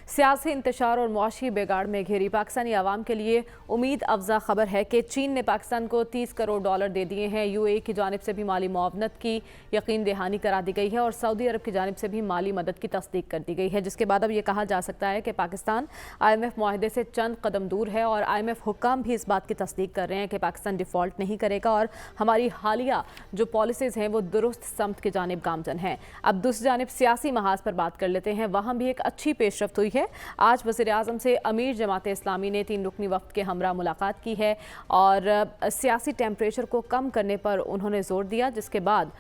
सियासी इंतशार और मुआशी बिगाड़ में घिरी पाकिस्तानी आवाम के लिए उम्मीद अफजा खबर है कि चीन ने पाकिस्तान को 30 करोड़ डॉलर दे दिए हैं। यूएई की जानिब से भी माली मुआवनत की यकीन दहानी करा दी गई है और सऊदी अरब की जानिब से भी माली मदद की तस्दीक कर दी गई है, जिसके बाद अब ये कहा जा सकता है कि पाकिस्तान IMF मुआहदे से चंद कदम दूर है और IMF हुक्काम भी इस बात की तस्दीक कर रहे हैं कि पाकिस्तान डिफ़ॉल्ट नहीं करेगा और हमारी हालिया जो पॉलिसीज़ हैं वो दुरुस्त समत की जानिब गामजन हैं। अब दूसरी जानिब सियासी महाज पर बात कर लेते हैं। वहाँ भी एक अच्छी पेशरफ्त हुई है। आज वज़ीर-ए-आज़म से अमीर जमात इस्लामी ने 3 रुकनी वफ़द के हमरा मुलाकात की है और सियासी टेम्परेचर को कम करने पर उन्होंने ज़ोर दिया, जिसके बाद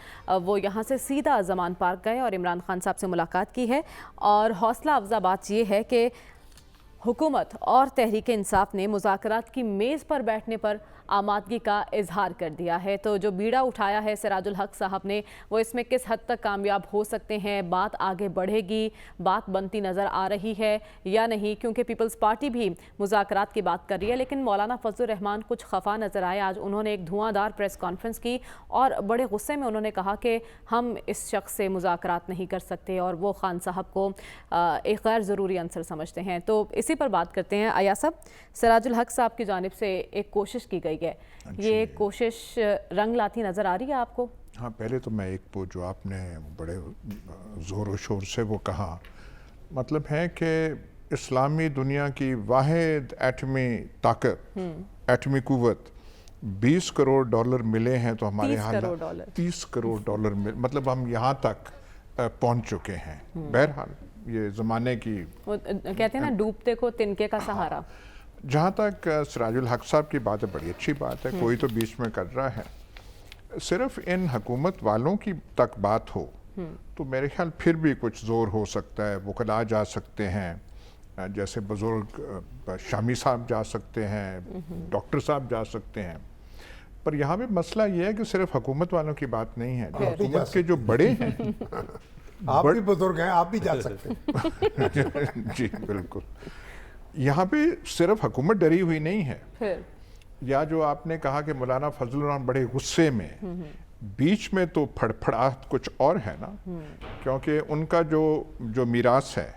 वो यहाँ से सीधा ज़मान पार्क गए और इमरान खान साहब से मुलाकात की है। और हौसला अफजा बात ये है कि हुकूमत और तहरीक इंसाफ ने मुज़ाकरात की मेज़ पर बैठने पर आमादगी का इजहार कर दिया है। तो जो बीड़ा उठाया है सिराजुल हक साहब ने, वो इसमें किस हद तक कामयाब हो सकते हैं, बात आगे बढ़ेगी, बात बनती नज़र आ रही है या नहीं, क्योंकि पीपल्स पार्टी भी मुज़ाकरात की बात कर रही है। लेकिन मौलाना फजलुर रहमान कुछ खफा नज़र आए। आज उन्होंने एक धुआंधार प्रेस कॉन्फ्रेंस की और बड़े गुस्से में उन्होंने कहा कि हम इस शख्स से मुज़ाकरात नहीं कर सकते और वो खान साहब को एक गैर ज़रूरी अंसर समझते हैं। तो इसी पर बात करते हैं। अया साहब, सिराजुल हक साहब की जानिब से एक कोशिश की गई है, ये कोशिश रंग लाती नज़र आ रही है आपको? हाँ, पहले तो मैं एक वो जो आपने बड़े ज़ोर शोर से वो कहा, मतलब है कि इस्लामी दुनिया की वाहिद एटमी ताकत, एटमी कुव्वत 20 करोड़ डॉलर मिले हैं तो हमारे हाल 30 करोड़ डॉलर मतलब हम यहाँ तक पहुँच चुके हैं। बहरहाल ये ज़माने की कहते हैं ना, डूबते को तिनके का सहारा। जहाँ तक सिराजुल हक साहब की बात है, बड़ी अच्छी बात है, कोई तो बीच में कर रहा है। सिर्फ इन हुकूमत वालों की तक बात हो तो मेरे ख्याल फिर भी कुछ ज़ोर हो सकता है, वकला जा सकते हैं, जैसे बुज़ुर्ग शामी साहब जा सकते हैं, डॉक्टर साहब जा सकते हैं। पर यहाँ पे मसला ये है कि सिर्फ हुकूमत वालों की बात नहीं है, हुकूमत के जो बड़े हैं आप भी बुजुर्ग हैं, आप भी जा सकते हैं। जी बिल्कुल। यहाँ पे सिर्फ हुकूमत डरी हुई नहीं है फिर या जो आपने कहा कि मौलाना फजलुर रहमान बड़े गुस्से में, बीच में तो फड़फड़ाहट कुछ और है ना, क्योंकि उनका जो मीरास है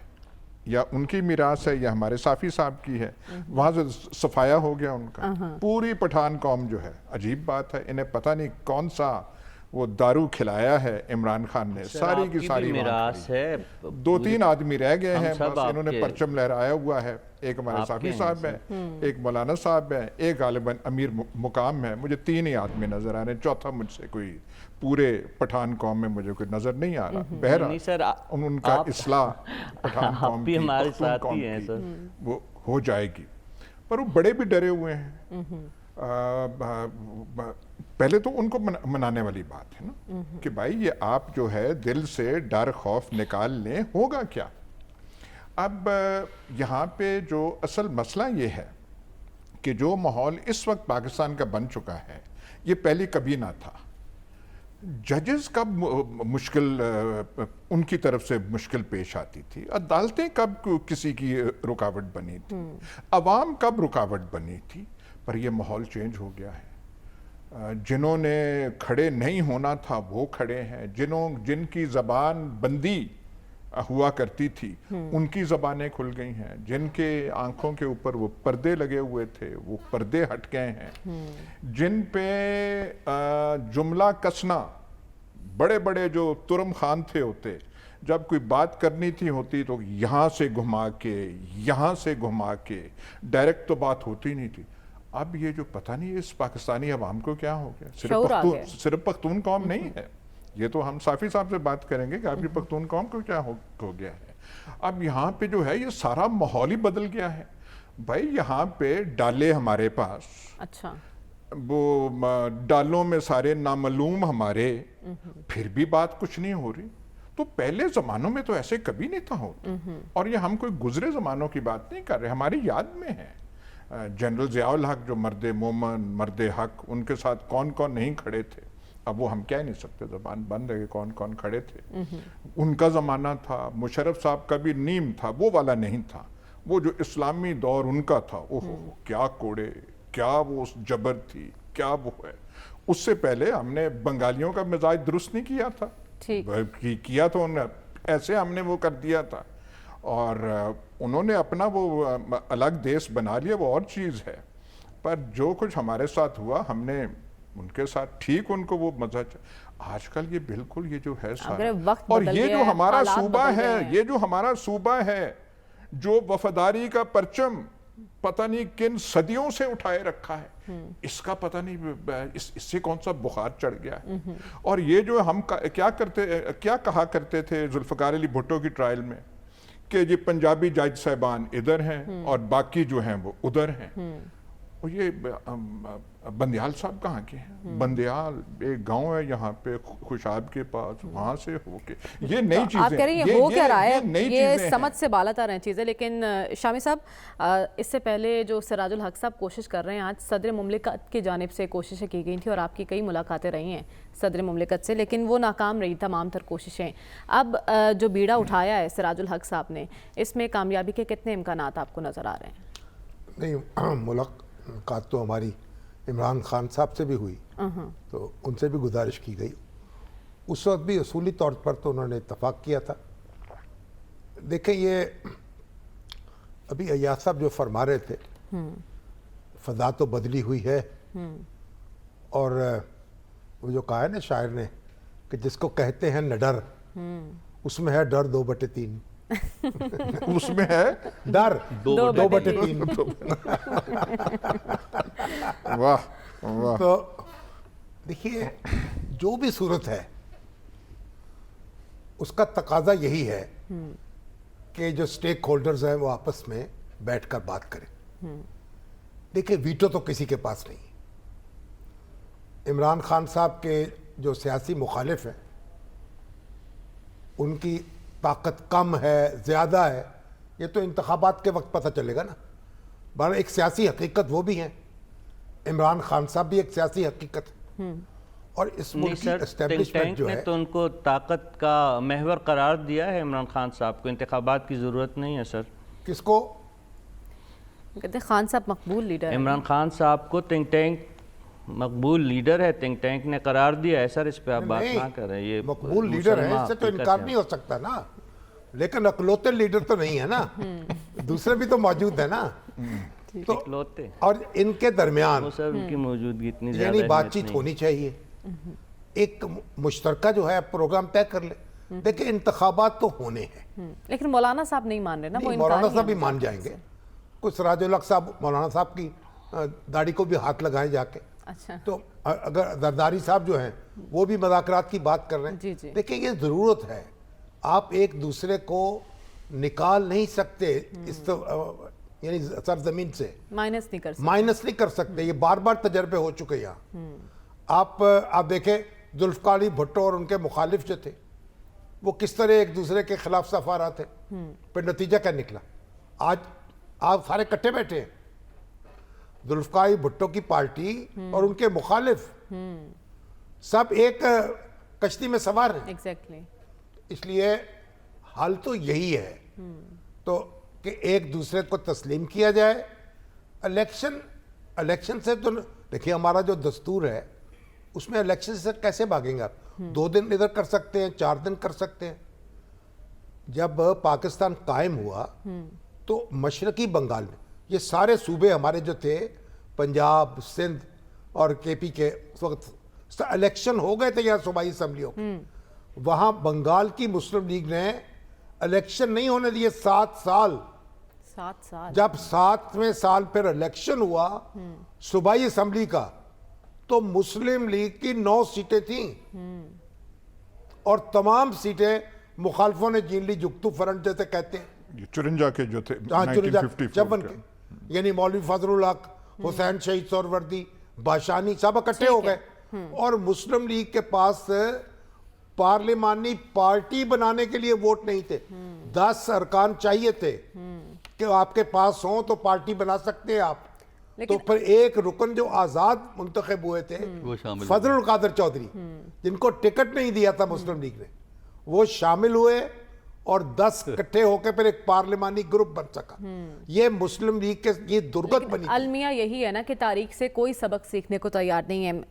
या उनकी मीरास है या हमारे साफ़ी साहब की है, वहाँ से सफाया हो गया उनका। पूरी पठान कौम जो है, अजीब बात है, इन्हें पता नहीं कौन सा वो दारू खिलाया है इमरान खान ने, सारी की सारी मीरास है। 2-3 आदमी रह गए हैं बस, इन्होंने परचम लहराया हुआ है। एक हमारे साफ़ी साहब हैं, एक मौलाना साहब हैं, एक गालिबन अमीर मुकाम है। मुझे 3 ही आदमी नज़र आ रहे हैं, चौथा मुझसे कोई पूरे पठान कौम में मुझे कोई नज़र नहीं आ रहा। बहरहाल उनका इस्लाह पठान कौम की, हमारे साथ ही हैं सर, वो हो जाएगी। पर वो बड़े भी डरे हुए हैं। पहले तो उनको मनाने वाली बात है ना कि भाई ये आप जो है दिल से डर खौफ निकाल लें, होगा क्या। अब यहाँ पे जो असल मसला ये है कि जो माहौल इस वक्त पाकिस्तान का बन चुका है, ये पहले कभी ना था। जजेस कब मुश्किल उनकी तरफ से मुश्किल पेश आती थी, अदालतें कब किसी की रुकावट बनी थी, अवाम कब रुकावट बनी थी। पर ये माहौल चेंज हो गया है। जिन्होंने खड़े नहीं होना था वो खड़े हैं, जिनकी ज़बान बंदी हुआ करती थी उनकी ज़बानें खुल गई हैं, जिनके आंखों के ऊपर वो पर्दे लगे हुए थे वो पर्दे हट गए हैं, जिन पे जुमला कसना, बड़े बड़े जो तुरम खान थे होते, जब कोई बात करनी थी होती तो यहाँ से घुमा के यहाँ से घुमा के, डायरेक्ट तो बात होती नहीं थी। अब ये जो पता नहीं इस पाकिस्तानी अवाम को क्या हो गया, सिर्फ पख्तून कौम नहीं है, ये तो हम साफ़ी साहब से बात करेंगे कि आपकी पख्तून कौम को क्या हो गया है। अब यहाँ पे जो है ये सारा माहौल ही बदल गया है। भाई यहाँ पे डाले हमारे पास, अच्छा वो डालों में सारे नामालूम हमारे, फिर भी बात कुछ नहीं हो रही। तो पहले ज़मानों में तो ऐसे कभी नहीं था होता। और ये हम कोई गुजरे ज़मानों की बात नहीं कर रहे, हमारी याद में है जनरल ज़ियाउल हक जो मर्द मोमन मर्द हक, उनके साथ कौन कौन नहीं खड़े थे। अब वो हम कह नहीं सकते, ज़बान बंद है कौन कौन खड़े थे। उनका ज़माना था। मुशर्रफ साहब का भी नीम था, वो वाला नहीं था। वो जो इस्लामी दौर उनका था, ओहो क्या कोड़े, क्या वो जबर थी, क्या वो है। उससे पहले हमने बंगालियों का मिजाज दुरुस्त नहीं किया था, किया तो ऐसे हमने वो कर दिया था। اور انہوں نے اپنا وہ الگ دیش بنا لیا، وہ اور چیز ہے، پر جو کچھ ہمارے ساتھ ہوا ہم نے ان کے ساتھ ٹھیک ان کو وہ مزہ آج کل یہ بالکل یہ جو ہے اور یہ جو ہمارا صوبہ ہے، یہ جو ہمارا صوبہ ہے جو وفاداری کا پرچم پتہ نہیں کن صدیوں سے اٹھائے رکھا ہے، اس کا پتہ نہیں اس سے کون سا بخار چڑھ گیا ہے۔ اور یہ جو ہم کیا کہا کرتے تھے ذوالفقار علی بھٹو کی ٹرائل میں کہ یہ پنجابی جج صاحبان ادھر ہیں اور باقی جو ہیں وہ ادھر ہیں، اور یہ بندیال صاحب کہاں کے ہیں؟ بندیال ایک گاؤں ہے یہاں پہ خوشاب کے پاس، وہاں سے ہو کے یہ نئی چیزیں، آپ کہہ رہے ہیں ہو کیا رہا ہے، یہ سمجھ سے بالا تر ہیں چیزیں۔ لیکن شامی صاحب اس سے پہلے جو سراج الحق صاحب کوشش کر رہے ہیں، آج صدر مملکت کی جانب سے کوششیں کی گئی تھیں اور آپ کی کئی ملاقاتیں رہی ہیں صدر مملکت سے، لیکن وہ ناکام رہی تمام تر کوششیں۔ اب جو بیڑا اٹھایا ہے سراج الحق صاحب نے، اس میں کامیابی کے کتنے امکانات آپ کو نظر آ رہے ہیں؟ نہیں، ملاقات تو ہماری عمران خان صاحب سے بھی ہوئی، تو ان سے بھی گزارش کی گئی، اس وقت بھی اصولی طور پر تو انہوں نے اتفاق کیا تھا۔ دیکھیں یہ ابھی ایاز صاحب جو فرما رہے تھے، فضا تو بدلی ہوئی ہے، اور وہ جو کہا ہے نا شاعر نے کہ جس کو کہتے ہیں نہ ڈر، اس میں ہے ڈر 2/3، اس میں ہے ڈر 2/3۔ واہ واہ۔ تو دیکھیے جو بھی صورت ہے اس کا تقاضا یہی ہے کہ جو سٹیک ہولڈرز ہیں وہ آپس میں بیٹھ کر بات کریں۔ دیکھیں ویٹو تو کسی کے پاس نہیں، عمران خان صاحب کے جو سیاسی مخالف ہیں ان کی طاقت کم ہے زیادہ ہے، یہ تو انتخابات کے وقت پتہ چلے گا نا۔ بہرحال ایک سیاسی حقیقت وہ بھی ہیں، عمران خان صاحب بھی ایک سیاسی حقیقت ہے، اور اس ملک کی اسٹیبلشمنٹ جو ہے تو ان کو طاقت کا محور قرار دیا ہے عمران خان صاحب کو، انتخابات کی ضرورت نہیں ہے سر۔ کس کو؟ کہتے ہیں خان صاحب مقبول لیڈر ہے، عمران خان صاحب کو تھنک ٹینک مقبول لیڈر ہے، تھنک ٹینک نے قرار دیا ہے سر، اس پہ آپ بات نہ کریں۔ یہ مقبول لیڈر ہے، اس سے تو انکار نہیں ہو سکتا نا، لیکن اکلوتے لیڈر تو نہیں ہے نا، دوسرے بھی تو موجود ہے نا۔ اور ان کے درمیان ان کی موجودگی اتنی زیادہ یعنی بات چیت ہونی چاہیے، ایک مشترکہ جو ہے پروگرام طے کر لے۔ دیکھیں انتخابات تو ہونے ہیں، لیکن مولانا صاحب نہیں مان رہے نا، وہ مولانا صاحب بھی مان جائیں گے، کچھ سراج الحق صاحب مولانا صاحب کی داڑھی کو بھی ہاتھ لگائیں جا کے۔ تو اگر زرداری صاحب جو ہیں وہ بھی مذاکرات کی بات کر رہے ہیں، دیکھیں یہ ضرورت ہے، آپ ایک دوسرے کو نکال نہیں سکتے اس یعنی سرزمین سے، مائنس نہیں کر سکتے، یہ بار بار تجربے ہو چکے یہاں۔ آپ دیکھیں ذوالفقار علی بھٹو اور ان کے مخالف جو تھے وہ کس طرح ایک دوسرے کے خلاف صفا رہا تھے، پھر نتیجہ کیا نکلا؟ آج آپ سارے کٹھے بیٹھے ہیں، ذوالفقار علی بھٹو کی پارٹی اور ان کے مخالف سب ایک کشتی میں سوار ہیں۔ اس لیے حال تو یہی ہے تو کہ ایک دوسرے کو تسلیم کیا جائے۔ الیکشن سے تو دیکھیے ہمارا جو دستور ہے اس میں الیکشن سے کیسے بھاگیں گے آپ؟ 2 دن ادھر کر سکتے ہیں، 4 دن کر سکتے ہیں۔ جب پاکستان قائم ہوا تو مشرقی بنگال میں یہ سارے صوبے ہمارے جو تھے، پنجاب، سندھ اور کے پی کے، اس وقت الیکشن ہو گئے تھے یہاں صوبائی اسمبلیوں، وہاں بنگال کی مسلم لیگ نے الیکشن نہیں ہونے دیے 7 سال۔ جب 7ویں سال پھر الیکشن ہوا صوبائی اسمبلی کا تو مسلم لیگ کی 9 سیٹیں تھیں اور تمام سیٹیں مخالفوں نے جین لی جگتو فرنٹ جیسے کہتے ہیں، 54 کے جو تھے 54 کے، یعنی مولوی فضل الحق، حسین شہید سہروردی، باشانی سب اکٹھے ہو گئے، اور مسلم لیگ کے پاس پارلیمانی پارٹی بنانے کے لیے ووٹ نہیں تھے۔ 10 ارکان چاہیے تھے کہ آپ کے پاس ہوں تو پارٹی بنا سکتے ہیں آپ۔ تو پھر ایک رکن جو آزاد منتخب ہوئے تھے فضل القادر چودھری، جن کو ٹکٹ نہیں دیا تھا مسلم لیگ نے، وہ شامل ہوئے اور 10 اکٹھے ہو کے پھر ایک پارلیمانی گروپ بن سکا۔ یہ مسلم لیگ کے یہ درگت بنی۔ المیہ یہی ہے نا کہ تاریخ سے کوئی سبق سیکھنے کو تیار نہیں ہے۔